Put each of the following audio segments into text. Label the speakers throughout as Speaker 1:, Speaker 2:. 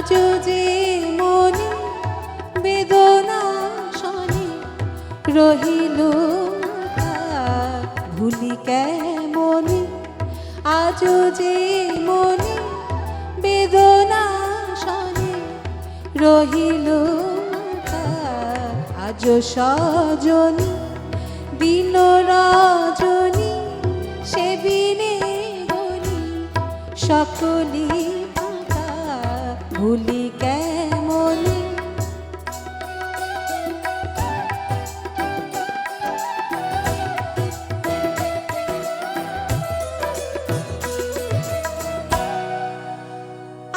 Speaker 1: আজও যে মনে বেদনা শনি রহিল ভুলি কেমনে আজও যে মনে বেদনা শনি রহিল আজও সজনী দিন রজনী সে বিনে বলি সকলি ফাঁকা ভুলি কেমনে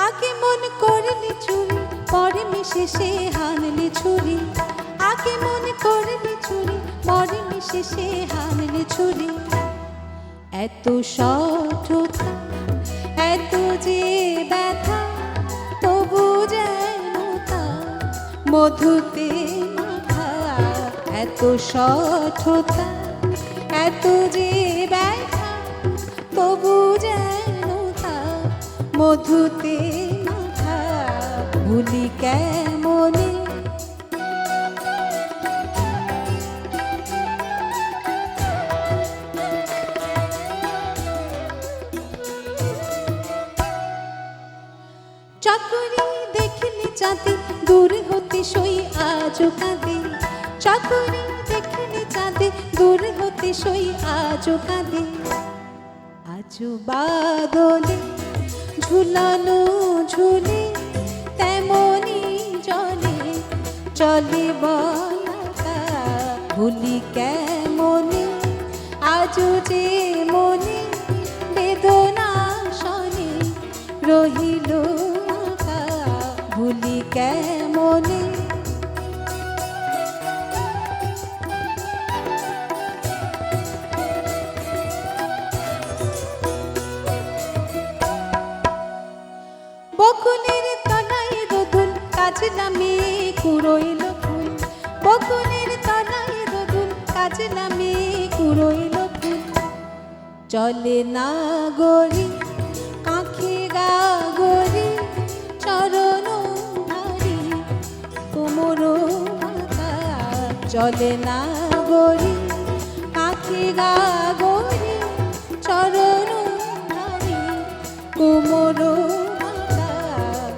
Speaker 1: আগে মন করলি চুরি পরে মিশে সে হানলি ছুরি আগে মনে করলি চুরি পরে মিশে সে হানলি ছুরি এত সঠতা এত যে ব্যথা তবু যেন তা মধুতে মাখা এত সঠতা এত যে ব্যথা তবু যেন তা মধুতে মাখা ভুলি কেমনে চাকরি দেখলে চাঁদে দূর হতে সই আজও কাঁদে চাকরি দেখলে চাঁদে দূর হতে সই আজও কাঁদে আজও বাদলে ঝুলানো ঝুলে তেমনি জলে চলে বলাকা ভুলি কেমনে আজও যে মনে বেদনা শনি রহিল ভুলি কেমনে বকুলের তলায় রোদুল কাজ নামে কুড়ইল ফুল বকুলের তলায় রোদুল কাজ নামে কুড়ইল ফুল চলে না গড়ি আঁখে গা গড়ি চরণ ভারি কোমর মাথা চলে না গড়ি আঁখে গা গড়ি চরণ ভারি কোমর মাথা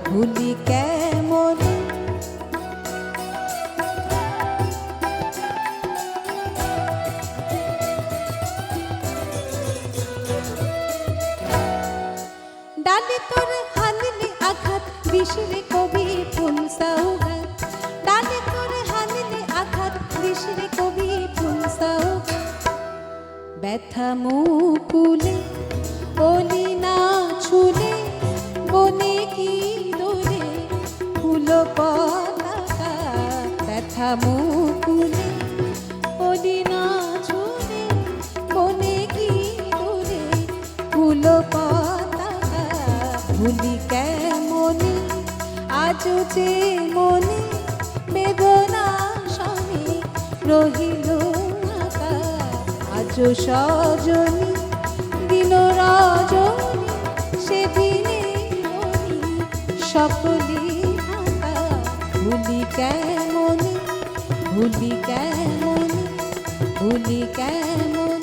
Speaker 1: ভুলি কেমনে ডালে তোর হানলে আঘাত বিশরে কবি ফুল সৌগাত ডালে তোর হানলে আঘাত বিশরে কবি ফুল সৌগাত ব্যথা মুকুলে ওলি না ছুলে বনে কি দোলে ফুল পতাকা ব্যথা মুকুলে ওলি না ছুলে বনে কি দোলে ফুল পতাকা ভুলি কেমনে আজও যে মনে বেদনা শনি রহিল আজও সজনী দিন রজনী সে দিনে বলি সকলি ফাঁকা ভুলি কেমনে ভুলি কেমনে ভুলি কেমনে